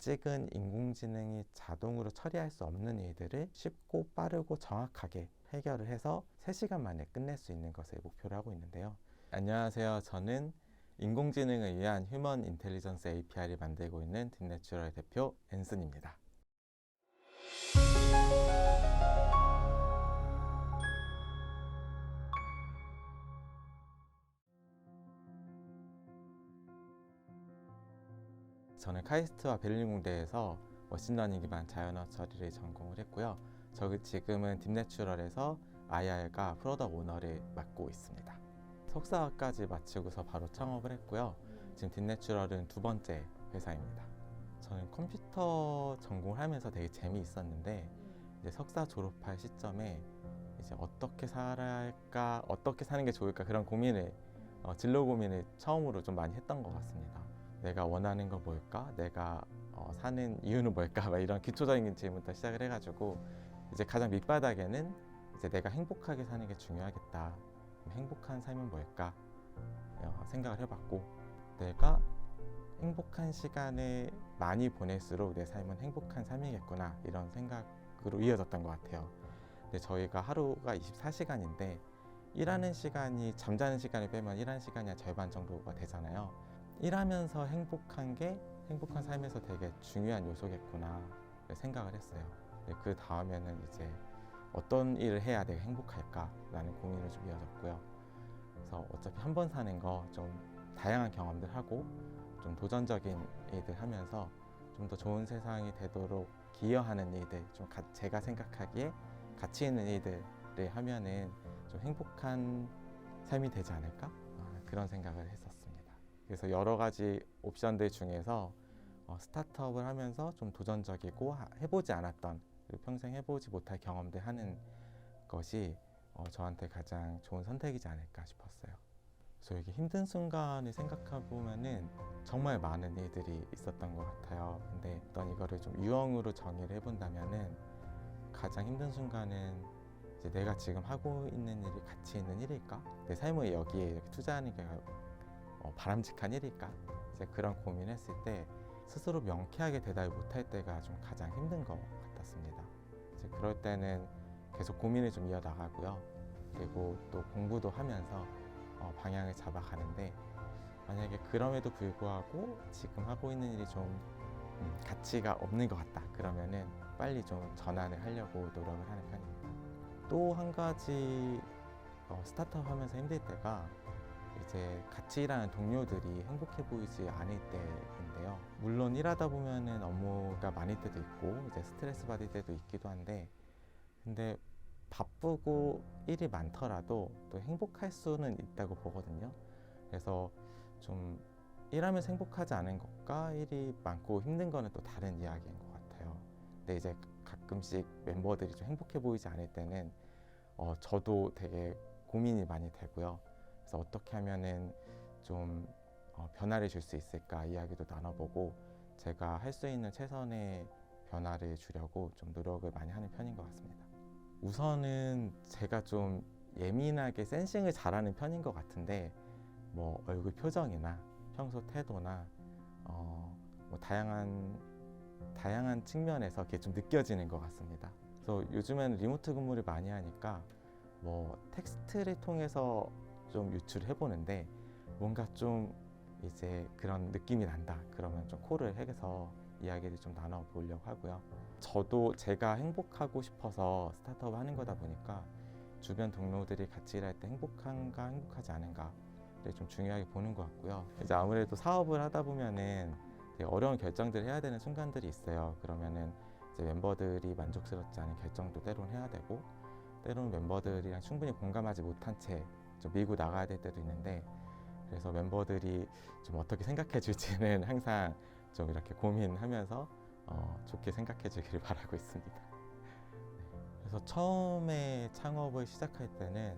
아직은 인공지능이 자동으로 처리할 수 없는 일들을 쉽고 빠르고 정확하게 해결을 해서 3시간 만에 끝낼 수 있는 것을 목표로 하고 있는데요. 안녕하세요. 저는 인공지능을 위한 휴먼 인텔리전스 API를 만들고 있는 딥내추럴 대표 앤슨입니다. 저는 카이스트와 베를린 공대에서 머신러닝 기반 자연어 처리를 전공을 했고요. 지금은 딥내추럴에서 IR과 프로덕트 오너를 맡고 있습니다. 석사까지 마치고서 바로 창업을 했고요. 지금 딥내추럴은 2번째 회사입니다. 저는 컴퓨터 전공을 하면서 되게 재미있었는데 이제 석사 졸업할 시점에 이제 어떻게 살아야 어떻게 사는 게 좋을까 그런 고민을 진로 고민을 처음으로 좀 많이 했던 것 같습니다. 내가 원하는 건 뭘까? 내가 사는 이유는 뭘까? 막 이런 기초적인 질문부터 시작을 해가지고 이제 가장 밑바닥에는 이제 내가 행복하게 사는 게 중요하겠다. 행복한 삶은 뭘까? 생각을 해봤고 내가 행복한 시간을 많이 보낼수록 내 삶은 행복한 삶이겠구나 이런 생각으로 이어졌던 것 같아요. 근데 저희가 하루가 24시간인데 일하는 시간이 잠자는 시간을 빼면 일하는 시간이 한 절반 정도가 되잖아요. 일하면서 행복한 게 행복한 삶에서 되게 중요한 요소겠구나 생각을 했어요. 그 다음에는 이제 어떤 일을 해야 내가 행복할까라는 고민을 좀 이어졌고요. 그래서 어차피 한 번 사는 거 좀 다양한 경험들 하고 좀 도전적인 일들 하면서 좀 더 좋은 세상이 되도록 기여하는 일들, 좀 제가 생각하기에 가치 있는 일들을 하면은 좀 행복한 삶이 되지 않을까? 그런 생각을 했었습니다. 그래서 여러 가지 옵션들 중에서 스타트업을 하면서 좀 도전적이고 해보지 않았던 그리고 평생 해보지 못할 경험들 하는 것이 저한테 가장 좋은 선택이지 않을까 싶었어요. 그래서 이게 힘든 순간을 생각해 보면은 정말 많은 일들이 있었던 것 같아요. 근데 어떤 이거를 좀 유형으로 정의를 해본다면은 가장 힘든 순간은 이제 내가 지금 하고 있는 일이 가치 있는 일일까? 내 삶을 여기에 이렇게 투자하는 게 바람직한 일일까? 이제 그런 고민했을 때 스스로 명쾌하게 대답을 못할 때가 좀 가장 힘든 것 같았습니다. 이제 그럴 때는 계속 고민을 좀 이어나가고요. 그리고 또 공부도 하면서 방향을 잡아가는데 만약에 그럼에도 불구하고 지금 하고 있는 일이 좀 가치가 없는 것 같다 그러면은 빨리 좀 전환을 하려고 노력을 하는 편입니다. 또 한 가지 스타트업 하면서 힘들 때가 이제 같이 일하는 동료들이 행복해 보이지 않을 때인데요. 물론 일하다 보면은 업무가 많을 때도 있고 이제 스트레스 받을 때도 있기도 한데 근데 바쁘고 일이 많더라도 또 행복할 수는 있다고 보거든요. 그래서 좀 일하면서 행복하지 않은 것과 일이 많고 힘든 거는 또 다른 이야기인 것 같아요. 근데 이제 가끔씩 멤버들이 좀 행복해 보이지 않을 때는 저도 되게 고민이 많이 되고요. 그래서 어떻게 하면은 좀 변화를 줄 수 있을까 이야기도 나눠보고 제가 할 수 있는 최선의 변화를 주려고 좀 노력을 많이 하는 편인 것 같습니다. 우선은 제가 좀 예민하게 센싱을 잘하는 편인 것 같은데 뭐 얼굴 표정이나 평소 태도나 뭐 다양한 측면에서 그게 좀 느껴지는 것 같습니다. 그래서 요즘에는 리모트 근무를 많이 하니까 뭐 텍스트를 통해서 좀 유출해 보는데 뭔가 좀 이제 그런 느낌이 난다 그러면 좀 콜을 해서 이야기를 좀 나눠보려고 하고요. 저도 제가 행복하고 싶어서 스타트업 하는 거다 보니까 주변 동료들이 같이 일할 때 행복한가 행복하지 않은가를 좀 중요하게 보는 것 같고요. 이제 아무래도 사업을 하다 보면은 되게 어려운 결정들을 해야 되는 순간들이 있어요. 그러면은 이제 멤버들이 만족스럽지 않은 결정도 때로는 해야 되고 때로는 멤버들이랑 충분히 공감하지 못한 채 좀 밀고 나가야 될 때도 있는데 그래서 멤버들이 좀 어떻게 생각해 줄지는 항상 좀 이렇게 고민하면서 좋게 생각해 주기를 바라고 있습니다. 그래서 처음에 창업을 시작할 때는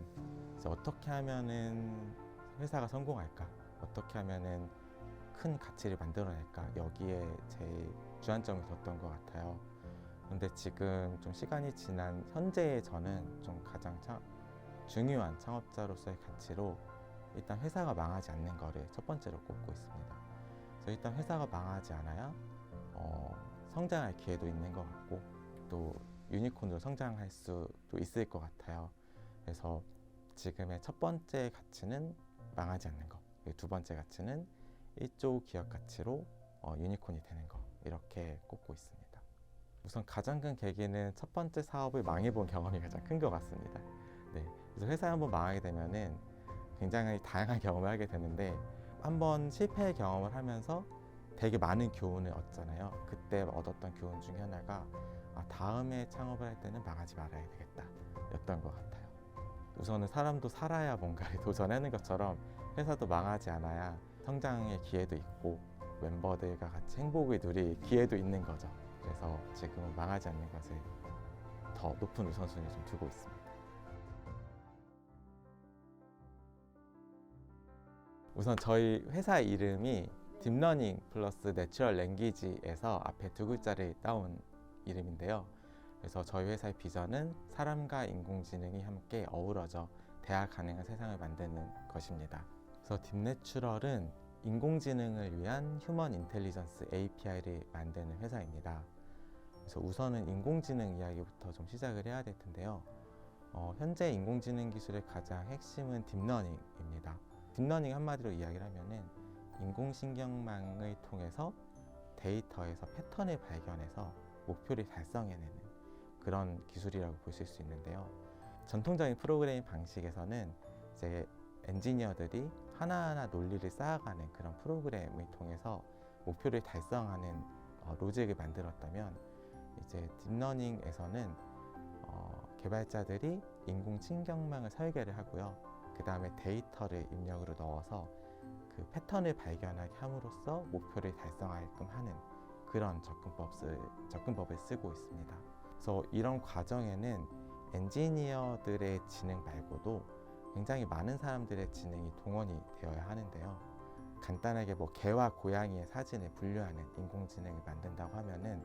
이제 어떻게 하면은 회사가 성공할까? 어떻게 하면은 큰 가치를 만들어낼까? 여기에 제일 주안점을 뒀던 것 같아요. 근데 지금 좀 시간이 지난 현재의 저는 좀 가장 중요한 창업자로서의 가치로 일단 회사가 망하지 않는 거를 첫 번째로 꼽고 있습니다. 그래서 일단 회사가 망하지 않아야 성장할 기회도 있는 것 같고 또 유니콘으로 성장할 수도 있을 것 같아요. 그래서 지금의 첫 번째 가치는 망하지 않는 거, 그리고 두 번째 가치는 1조 기업 가치로 유니콘이 되는 거, 이렇게 꼽고 있습니다. 우선 가장 큰 계기는 첫 번째 사업을 망해본 경험이 가장 큰 것 같습니다. 네, 그래서 회사에 한번 망하게 되면은 굉장히 다양한 경험을 하게 되는데 한번 실패의 경험을 하면서 되게 많은 교훈을 얻잖아요. 그때 얻었던 교훈 중에 하나가 다음에 창업을 할 때는 망하지 말아야 되겠다 였던 것 같아요. 우선은 사람도 살아야 뭔가를 도전하는 것처럼 회사도 망하지 않아야 성장의 기회도 있고 멤버들과 같이 행복을 누릴 기회도 있는 거죠. 그래서 지금은 망하지 않는 것을 더 높은 우선순위를 좀 두고 있습니다. 우선 저희 회사 이름이 딥러닝 플러스 내추럴 랭귀지에서 앞에 두 글자를 따온 이름인데요. 그래서 저희 회사의 비전은 사람과 인공지능이 함께 어우러져 대화 가능한 세상을 만드는 것입니다. 그래서 딥내추럴은 인공지능을 위한 휴먼 인텔리전스 API를 만드는 회사입니다. 그래서 우선은 인공지능 이야기부터 좀 시작을 해야 될 텐데요. 현재 인공지능 기술의 가장 핵심은 딥러닝입니다. 딥러닝 한마디로 이야기를 하면은 인공신경망을 통해서 데이터에서 패턴을 발견해서 목표를 달성해내는 그런 기술이라고 보실 수 있는데요. 전통적인 프로그래밍 방식에서는 이제 엔지니어들이 하나하나 논리를 쌓아가는 그런 프로그램을 통해서 목표를 달성하는 로직을 만들었다면 이제 딥러닝에서는 개발자들이 인공신경망을 설계를 하고요. 그 다음에 데이터를 입력으로 넣어서 그 패턴을 발견하게 함으로써 목표를 달성하게끔 하는 그런 접근법을 쓰고 있습니다. 그래서 이런 과정에는 엔지니어들의 지능 말고도 굉장히 많은 사람들의 지능이 동원이 되어야 하는데요. 간단하게 개와 고양이의 사진을 분류하는 인공지능을 만든다고 하면은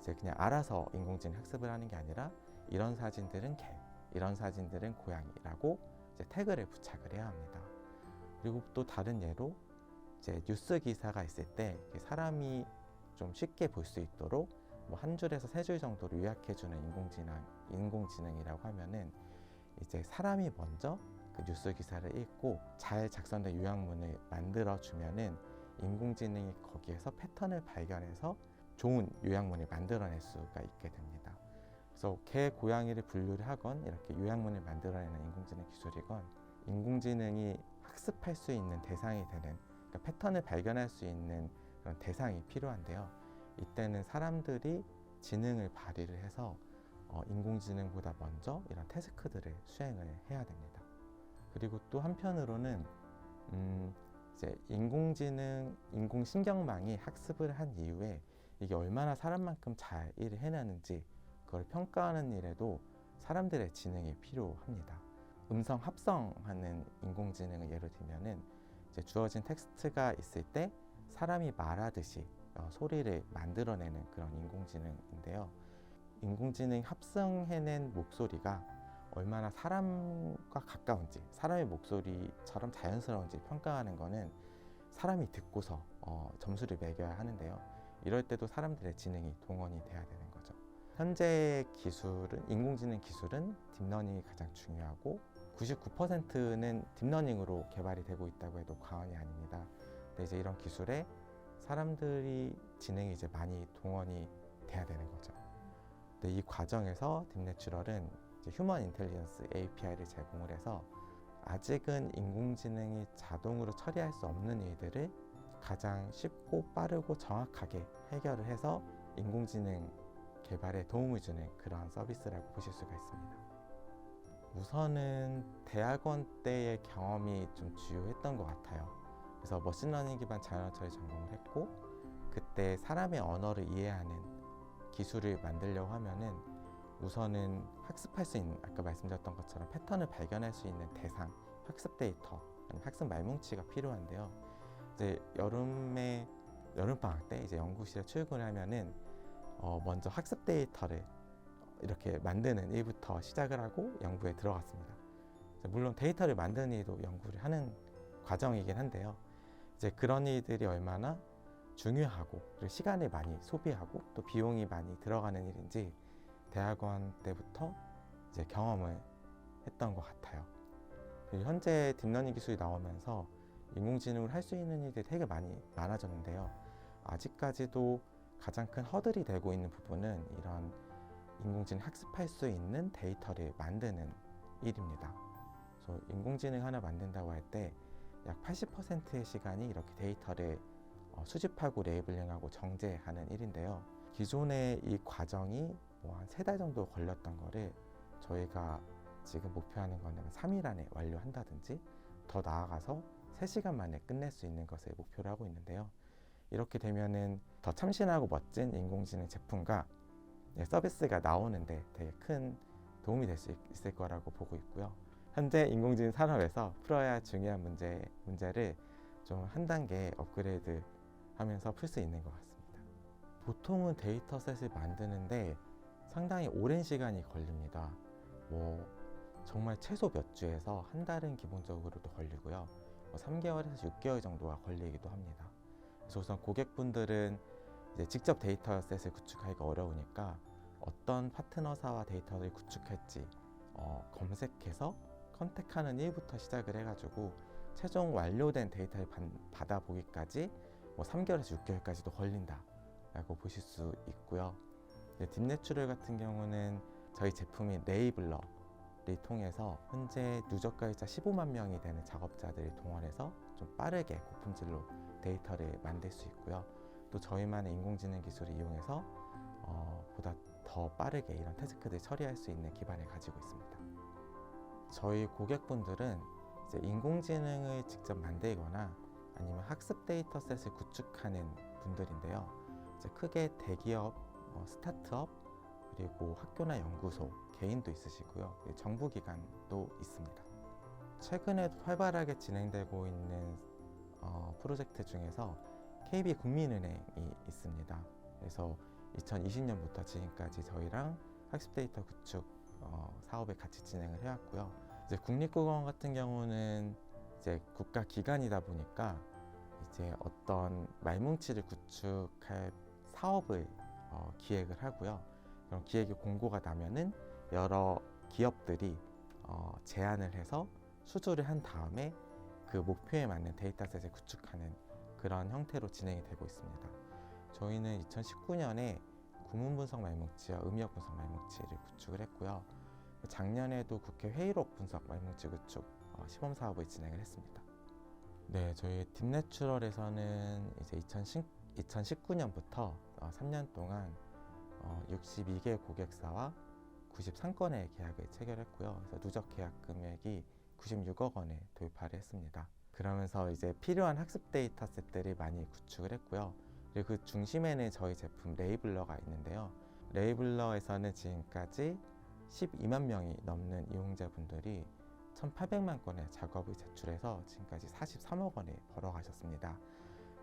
이제 그냥 알아서 인공지능 학습을 하는 게 아니라 이런 사진들은 개, 이런 사진들은 고양이라고 이제 태그를 부착을 해야 합니다. 그리고 또 다른 예로 이제 뉴스 기사가 있을 때 사람이 좀 쉽게 볼 수 있도록 한 줄에서 세 줄 정도로 요약해주는 인공지능이라고 하면은 이제 사람이 먼저 그 뉴스 기사를 읽고 잘 작성된 요약문을 만들어 주면은 인공지능이 거기에서 패턴을 발견해서 좋은 요약문을 만들어낼 수가 있게 됩니다. 그래서 개, 고양이를 분류를 하건 이렇게 요약문을 만들어내는 인공지능 기술이건 인공지능이 학습할 수 있는 대상이 되는, 그러니까 패턴을 발견할 수 있는 그런 대상이 필요한데요. 이때는 사람들이 지능을 발휘를 해서 인공지능보다 먼저 이런 태스크들을 수행을 해야 됩니다. 그리고 또 한편으로는 이제 인공신경망이 학습을 한 이후에 이게 얼마나 사람만큼 잘 일을 해내는지 그걸 평가하는 일에도 사람들의 지능이 필요합니다. 음성 합성하는 인공지능을 예로 들면은 이제 주어진 텍스트가 있을 때 사람이 말하듯이 소리를 만들어내는 그런 인공지능인데요. 인공지능 합성해낸 목소리가 얼마나 사람과 가까운지, 사람의 목소리처럼 자연스러운지 평가하는 거는 사람이 듣고서 점수를 매겨야 하는데요. 이럴 때도 사람들의 지능이 동원이 돼야 되는 거죠. 현재 기술은, 인공지능 기술은 딥러닝이 가장 중요하고 99%는 딥러닝으로 개발이 되고 있다고 해도 과언이 아닙니다. 근데 이제 이런 기술에 사람들이 지능이 이제 많이 동원이 돼야 되는 거죠. 근데 이 과정에서 딥내추럴은 이제 휴먼 인텔리전스 API를 제공을 해서 아직은 인공지능이 자동으로 처리할 수 없는 일들을 가장 쉽고 빠르고 정확하게 해결을 해서 인공지능 개발에 도움을 주는 그러한 서비스라고 보실 수가 있습니다. 우선은 대학원 때의 경험이 좀 주요했던 것 같아요. 그래서 머신러닝 기반 자연어 처리 전공을 했고, 그때 사람의 언어를 이해하는 기술을 만들려고 하면은 우선은 학습할 수 있는, 아까 말씀드렸던 것처럼 패턴을 발견할 수 있는 대상, 학습 데이터, 아니면 학습 말뭉치가 필요한데요. 이제 여름방학 때 이제 연구실에 출근을 하면은 먼저 학습 데이터를 이렇게 만드는 일부터 시작을 하고 연구에 들어갔습니다. 물론 데이터를 만드는 일도 연구를 하는 과정이긴 한데요. 이제 그런 일들이 얼마나 중요하고 그리고 시간을 많이 소비하고 또 비용이 많이 들어가는 일인지 대학원 때부터 이제 경험을 했던 것 같아요. 그리고 현재 딥러닝 기술이 나오면서 인공지능을 할 수 있는 일들이 되게 많아졌는데요. 아직까지도 가장 큰 허들이 되고 있는 부분은 이런 인공지능 학습할 수 있는 데이터를 만드는 일입니다. 그래서 인공지능 하나 만든다고 할 때 약 80%의 시간이 이렇게 데이터를 수집하고 레이블링하고 정제하는 일인데요. 기존의 이 과정이 뭐 한 3달 정도 걸렸던 거를 저희가 지금 목표하는 거는 3일 안에 완료한다든지 더 나아가서 3시간 만에 끝낼 수 있는 것을 목표로 하고 있는데요. 이렇게 되면은 더 참신하고 멋진 인공지능 제품과 서비스가 나오는데 되게 큰 도움이 될 수 있을 거라고 보고 있고요. 현재 인공지능 산업에서 풀어야 중요한 문제를 좀 한 단계 업그레이드 하면서 풀 수 있는 것 같습니다. 보통은 데이터셋을 만드는데 상당히 오랜 시간이 걸립니다. 뭐 정말 최소 몇 주에서 한 달은 기본적으로도 걸리고요. 3개월에서 6개월 정도가 걸리기도 합니다. 그래서 우선 고객분들은 이제 직접 데이터셋을 구축하기가 어려우니까 어떤 파트너사와 데이터를 구축할지 검색해서 컨택하는 일부터 시작을 해가지고 최종 완료된 데이터를 받아보기까지 뭐 3개월에서 6개월까지도 걸린다라고 보실 수 있고요. 딥내추럴 같은 경우는 저희 제품인 레이블러를 통해서 현재 누적가입자 15만 명이 되는 작업자들을 동원해서 좀 빠르게 고품질로 데이터를 만들 수 있고요. 또 저희만의 인공지능 기술을 이용해서 보다 더 빠르게 이런 태스크들을 처리할 수 있는 기반을 가지고 있습니다. 저희 고객분들은 이제 인공지능을 직접 만들거나 아니면 학습 데이터셋을 구축하는 분들인데요. 이제 크게 대기업, 스타트업, 그리고 학교나 연구소, 개인도 있으시고요. 정부기관도 있습니다. 최근에 활발하게 진행되고 있는 프로젝트 중에서 KB국민은행이 있습니다. 그래서 2020년부터 지금까지 저희랑 학습 데이터 구축 사업을 같이 진행을 해왔고요. 이제 국립국어원 같은 경우는 이제 국가 기관이다 보니까 이제 어떤 말뭉치를 구축할 사업을 기획을 하고요. 그럼 기획이 공고가 나면은 여러 기업들이 제안을 해서 수주를 한 다음에 그 목표에 맞는 데이터셋을 구축하는 그런 형태로 진행이 되고 있습니다. 저희는 2019년에 구문분석 말뭉치와 의미역 분석 말뭉치를 구축을 했고요. 작년에도 국회 회의록 분석 말뭉치 구축 시범 사업을 진행을 했습니다. 네, 저희 딥내추럴에서는 이제 2019년부터 3년 동안 62개 고객사와 93건의 계약을 체결했고요. 그래서 누적 계약 금액이 96억 원에 돌파를 했습니다. 그러면서 이제 필요한 학습 데이터셋들을 많이 구축을 했고요. 그리고 그 중심에는 저희 제품 레이블러가 있는데요. 레이블러에서는 지금까지 12만 명이 넘는 이용자분들이 1,800만 건의 작업을 제출해서 지금까지 43억 원을 벌어가셨습니다.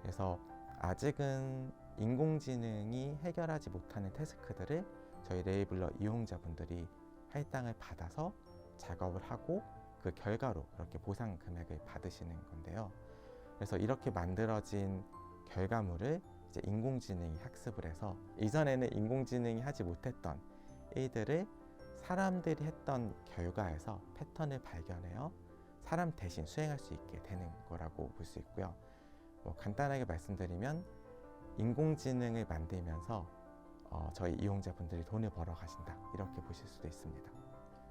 그래서 아직은 인공지능이 해결하지 못하는 태스크들을 저희 레이블러 이용자분들이 할당을 받아서 작업을 하고 그 결과로 그렇게 보상 금액을 받으시는 건데요. 그래서 이렇게 만들어진 결과물을 이제 인공지능이 학습을 해서 이전에는 인공지능이 하지 못했던 일들을 사람들이 했던 결과에서 패턴을 발견해요. 사람 대신 수행할 수 있게 되는 거라고 볼 수 있고요. 간단하게 말씀드리면 인공지능을 만들면서 저희 이용자분들이 돈을 벌어 가신다 이렇게 보실 수도 있습니다.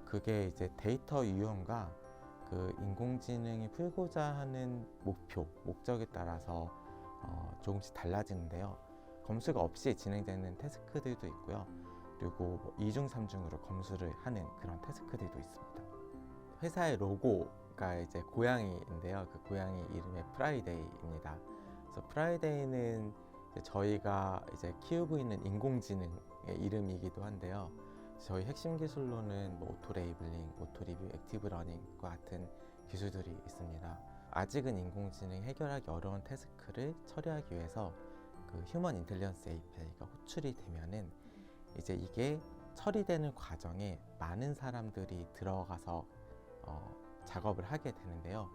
그게 이제 데이터 유형과 그 인공지능이 풀고자 하는 목적에 따라서 조금씩 달라지는데요. 검수가 없이 진행되는 태스크들도 있고요. 그리고 2중, 3중으로 검수를 하는 그런 태스크들도 있습니다. 회사의 로고가 이제 고양이인데요. 그 고양이 이름이 프라이데이입니다. 그래서 프라이데이는 이제 저희가 이제 키우고 있는 인공지능의 이름이기도 한데요. 저희 핵심 기술로는 뭐 오토 레이블링, 오토 리뷰, 액티브 러닝과 같은 기술들이 있습니다. 아직은 인공지능이 해결하기 어려운 태스크를 처리하기 위해서 그 휴먼 인텔리전스 API가 호출이 되면은 이제 이게 처리되는 과정에 많은 사람들이 들어가서 작업을 하게 되는데요.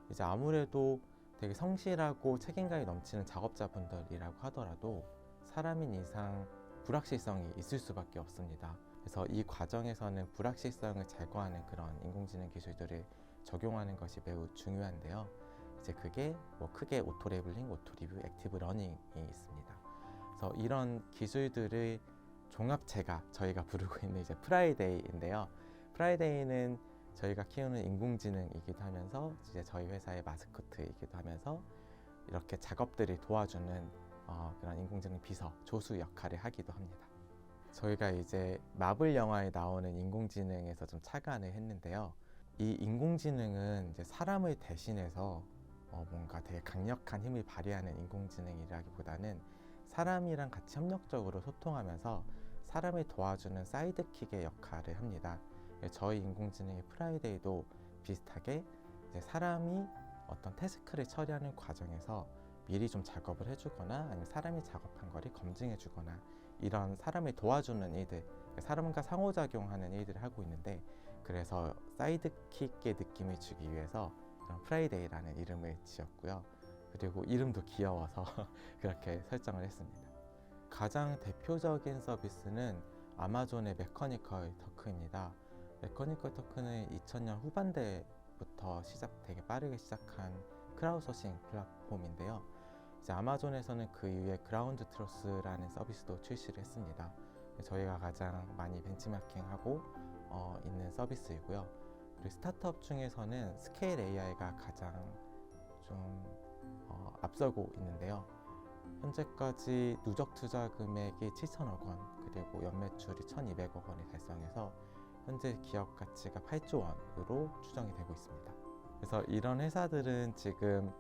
이제 아무래도 되게 성실하고 책임감이 넘치는 작업자분들이라고 하더라도 사람인 이상 불확실성이 있을 수밖에 없습니다. 그래서 이 과정에서는 불확실성을 제거하는 그런 인공지능 기술들을 적용하는 것이 매우 중요한데요. 이제 그게 뭐 크게 오토 레블링, 오토 리뷰, 액티브 러닝이 있습니다. 그래서 이런 기술들의 종합체가 저희가 부르고 있는 이제 프라이데이인데요. 프라이데이는 저희가 키우는 인공지능이기도 하면서 이제 저희 회사의 마스코트이기도 하면서 이렇게 작업들을 도와주는 그런 인공지능 비서, 조수 역할을 하기도 합니다. 저희가 이제 마블 영화에 나오는 인공지능에서 좀 착안을 했는데요. 이 인공지능은 이제 사람을 대신해서 뭔가 되게 강력한 힘을 발휘하는 인공지능이라기보다는 사람이랑 같이 협력적으로 소통하면서 사람을 도와주는 사이드킥의 역할을 합니다. 저희 인공지능의 프라이데이도 비슷하게 이제 사람이 어떤 태스크를 처리하는 과정에서 미리 좀 작업을 해주거나 아니면 사람이 작업한 거를 검증해주거나 이런 사람을 도와주는 일들, 사람과 상호작용하는 일들을 하고 있는데, 그래서 사이드킥의 느낌을 주기 위해서 프라이데이라는 이름을 지었고요. 그리고 이름도 귀여워서 그렇게 설정을 했습니다. 가장 대표적인 서비스는 아마존의 메커니컬 터크입니다. 메커니컬 터크는 2000년 후반대부터 되게 빠르게 시작한 크라우드소싱 플랫폼인데요. 이제 아마존에서는 그 이후에 그라운드 트로스라는 서비스도 출시를 했습니다. 저희가 가장 많이 벤치마킹하고 있는 서비스이고요. 그리고 스타트업 중에서는 스케일 AI가 가장 좀 앞서고 있는데요. 현재까지 누적 투자 금액이 7천억 원, 그리고 연매출이 1,200억 원을 달성해서 현재 기업 가치가 8조 원으로 추정이 되고 있습니다. 그래서 이런 회사들은 지금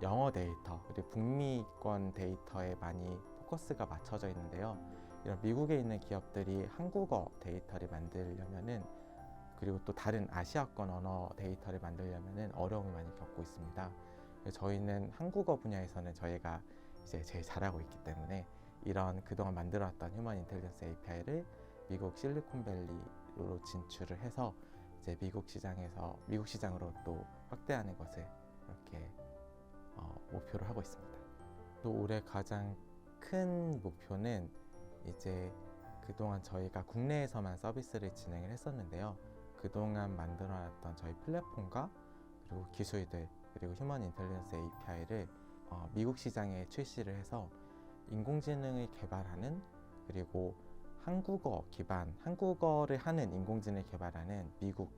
영어 데이터 그리고 북미권 데이터에 많이 포커스가 맞춰져 있는데요. 이런 미국에 있는 기업들이 한국어 데이터를 만들려면은, 그리고 또 다른 아시아권 언어 데이터를 만들려면은 어려움을 많이 겪고 있습니다. 저희는 한국어 분야에서는 저희가 이제 제일 잘하고 있기 때문에 이런 그동안 만들어왔던 휴먼 인텔리전스 API를 미국 실리콘밸리로 진출을 해서 이제 미국 시장으로 또 확대하는 것을 이렇게 목표로 하고 있습니다. 또 올해 가장 큰 목표는 이제 그동안 저희가 국내에서만 서비스를 진행을 했었는데요. 그동안 만들어놨던 저희 플랫폼과 그리고 기술들 그리고 휴먼 인텔리전스 API를 미국 시장에 출시를 해서 인공지능을 개발하는, 그리고 한국어를 하는 인공지능을 개발하는 미국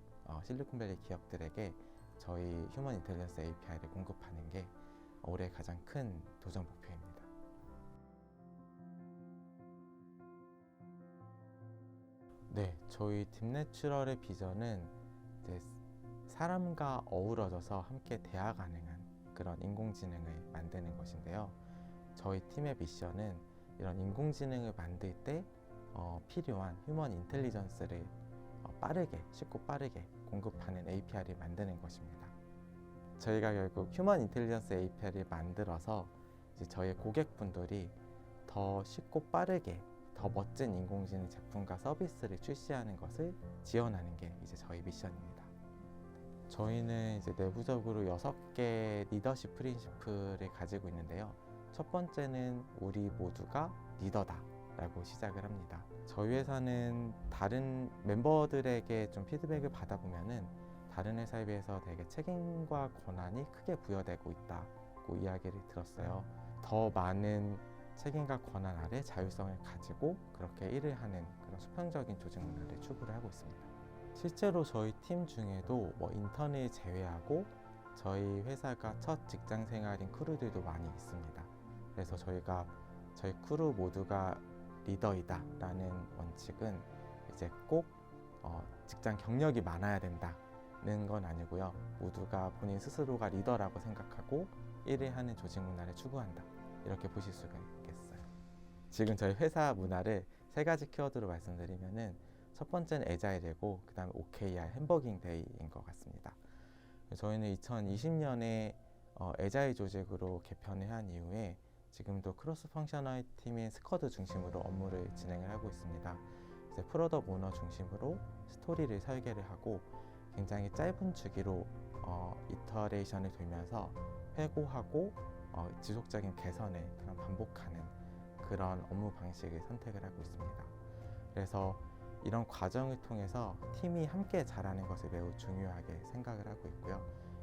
실리콘밸리 기업들에게 저희 휴먼 인텔리전스 API를 공급하는 게 올해 가장 큰 도전 목표입니다. 네, 저희 딥내추럴의 비전은 이제 사람과 어우러져서 함께 대화 가능한 그런 인공지능을 만드는 것인데요. 저희 팀의 미션은 이런 인공지능을 만들 때 필요한 휴먼 인텔리전스를 쉽고 빠르게 공급하는 API를 만드는 것입니다. 저희가 결국 휴먼 인텔리전스 API를 만들어서 이제 저희 고객분들이 더 쉽고 빠르게 더 멋진 인공지능 제품과 서비스를 출시하는 것을 지원하는 게 이제 저희 미션입니다. 저희는 이제 내부적으로 6개 리더십 프린시플을 가지고 있는데요. 첫 번째는 우리 모두가 리더다 라고 시작을 합니다. 저희 회사는 다른 멤버들에게 좀 피드백을 받아보면은 다른 회사에 비해서 되게 책임과 권한이 크게 부여되고 있다고 이야기를 들었어요. 더 많은 책임과 권한 아래 자율성을 가지고 그렇게 일을 하는 그런 수평적인 조직 문화를 추구를 하고 있습니다. 실제로 저희 팀 중에도 인턴을 제외하고 저희 회사가 첫 직장 생활인 크루들도 많이 있습니다. 그래서 저희 크루 모두가 리더이다 라는 원칙은 이제 꼭 직장 경력이 많아야 된다는 건 아니고요. 모두가 본인 스스로가 리더라고 생각하고 일을 하는 조직 문화를 추구한다, 이렇게 보실 수가 있겠어요. 지금 저희 회사 문화를 3가지 키워드로 말씀드리면은, 첫 번째는 애자일이고 그 다음에 OKR 햄버깅 데이인 것 같습니다. 저희는 2020년에 애자일 조직으로 개편을 한 이후에 지금도 크로스 펑셔널 팀인 스쿼드 중심으로 업무를 진행을 하고 있습니다. 이제 프로덕트 오너 중심으로 스토리를 설계를 하고 굉장히 짧은 주기로 이터레이션을 돌면서 회고하고 지속적인 개선을 그런 반복하는 그런 업무 방식을 선택을 하고 있습니다. 그래서 이런 과정을 통해서 팀이 함께 자라는 것을 매우 중요하게 생각을 하고 있고요.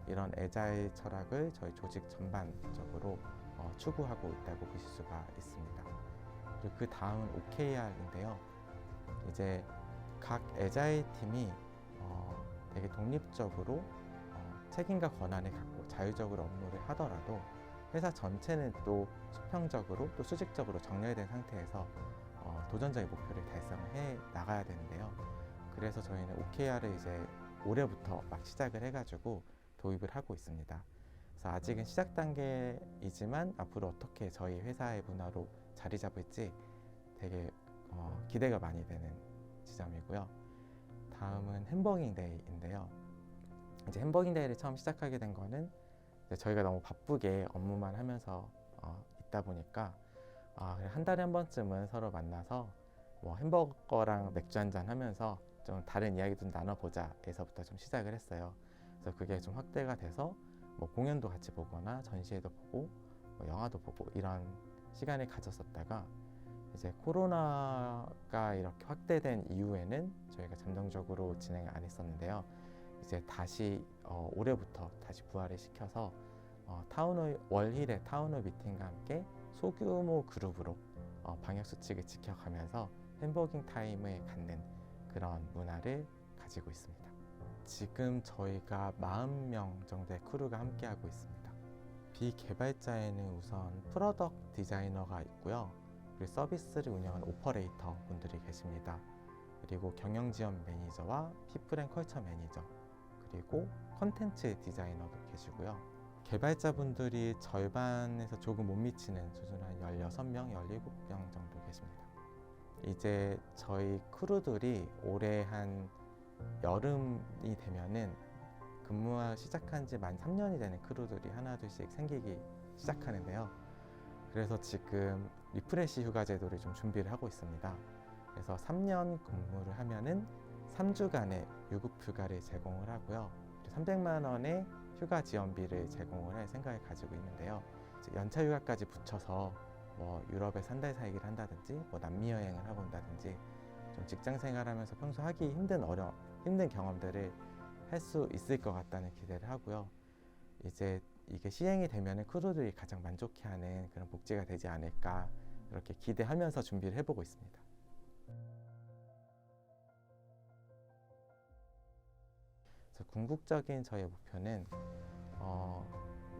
이런 애자일 철학을 저희 조직 전반적으로 추구하고 있다고 보실 수가 있습니다. 그리고 그 다음은 OKR인데요. 이제 각 애자일 팀이 되게 독립적으로 책임과 권한을 갖고 자율적으로 업무를 하더라도 회사 전체는 또 수평적으로 또 수직적으로 정렬된 상태에서 도전적인 목표를 달성해 나가야 되는데요. 그래서 저희는 OKR을 이제 올해부터 막 시작을 해가지고 도입을 하고 있습니다. 그래서 아직은 시작 단계이지만 앞으로 어떻게 저희 회사의 문화로 자리 잡을지 되게 기대가 많이 되는 지점이고요. 다음은 햄버깅 데이인데요. 이제 햄버깅 데이를 처음 시작하게 된 거는 이제 저희가 너무 바쁘게 업무만 하면서 있다 보니까 한 달에 한 번쯤은 서로 만나서 뭐 햄버거랑 맥주 한잔 하면서 좀 다른 이야기도 나눠보자에서부터 좀 시작을 했어요. 그래서 그게 좀 확대가 돼서 뭐 공연도 같이 보거나 전시회도 보고 뭐 영화도 보고 이런 시간을 가졌었다가 이제 코로나가 이렇게 확대된 이후에는 저희가 잠정적으로 진행을 안 했었는데요. 이제 다시 올해부터 다시 부활을 시켜서 월힐의 타운홀 미팅과 함께 소규모 그룹으로 방역 수칙을 지켜가면서 햄버깅 타임을 갖는 그런 문화를 가지고 있습니다. 지금 저희가 40명 정도의 크루가 함께하고 있습니다. 비개발자에는 우선 프로덕트 디자이너가 있고요. 그리고 서비스를 운영하는 오퍼레이터 분들이 계십니다. 그리고 경영지원 매니저와 피플 앤 컬처 매니저, 그리고 콘텐츠 디자이너도 계시고요. 개발자분들이 절반에서 조금 못 미치는 수준 한 16명, 17명 정도 계십니다. 이제 저희 크루들이 올해 한 여름이 되면은 근무가 시작한 지 만 3년이 되는 크루들이 하나둘씩 생기기 시작하는데요. 그래서 지금 리프레시 휴가 제도를 좀 준비를 하고 있습니다. 그래서 3년 근무를 하면은 3주간의 유급 휴가를 제공을 하고요. 300만 원의 휴가 지원비를 제공을 할 생각을 가지고 있는데요. 연차 휴가까지 붙여서 뭐 유럽에서 한 달 살기를 한다든지 뭐 남미 여행을 하고 온다든지 좀 직장 생활하면서 평소 하기 힘든 경험들을 할 수 있을 것 같다는 기대를 하고요. 이제 이게 시행이 되면 크루들이 가장 만족해하는 그런 복지가 되지 않을까 이렇게 기대하면서 준비를 해보고 있습니다. 그래서 궁극적인 저의 목표는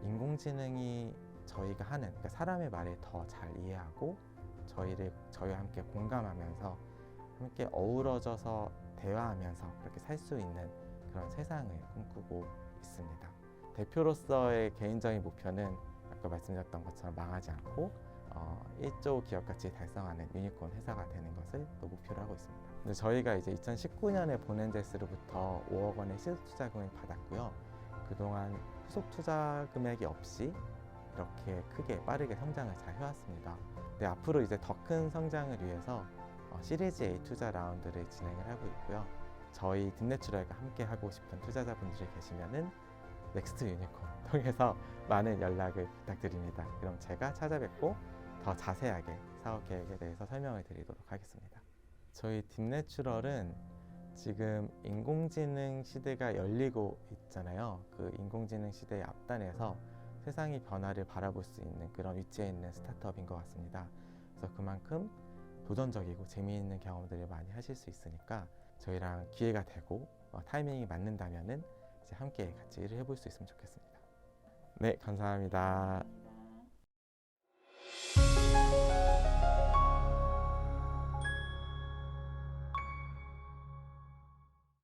인공지능이 저희가 하는 그러니까 사람의 말을 더 잘 이해하고 저희와 함께 공감하면서 함께 어우러져서 대화하면서 그렇게 살 수 있는 그런 세상을 꿈꾸고 있습니다. 대표로서의 개인적인 목표는 아까 말씀드렸던 것처럼 망하지 않고 1조 기업 가치 달성하는 유니콘 회사가 되는 것을 또 목표로 하고 있습니다. 근데 저희가 이제 2019년에 보낸제스로부터 5억 원의 시드 투자금을 받았고요. 그동안 후속 투자 금액이 없이 이렇게 크게 빠르게 성장을 잘 해왔습니다. 근데 앞으로 이제 더 큰 성장을 위해서 시리즈 A 투자 라운드를 진행을 하고 있고요. 저희 딥내추럴과 함께 하고 싶은 투자자분들이 계시면은 넥스트 유니콘 통해서 많은 연락을 부탁드립니다. 그럼 제가 찾아뵙고 더 자세하게 사업 계획에 대해서 설명을 드리도록 하겠습니다. 저희 딥내추럴은 지금 인공지능 시대가 열리고 있잖아요. 그 인공지능 시대의 앞단에서 세상의 변화를 바라볼 수 있는 그런 위치에 있는 스타트업인 것 같습니다. 그래서 그만큼 도전적이고 재미있는 경험들을 많이 하실 수 있으니까 저희랑 기회가 되고 타이밍이 맞는다면은 이제 함께 같이 일을 해볼 수 있으면 좋겠습니다. 네, 감사합니다.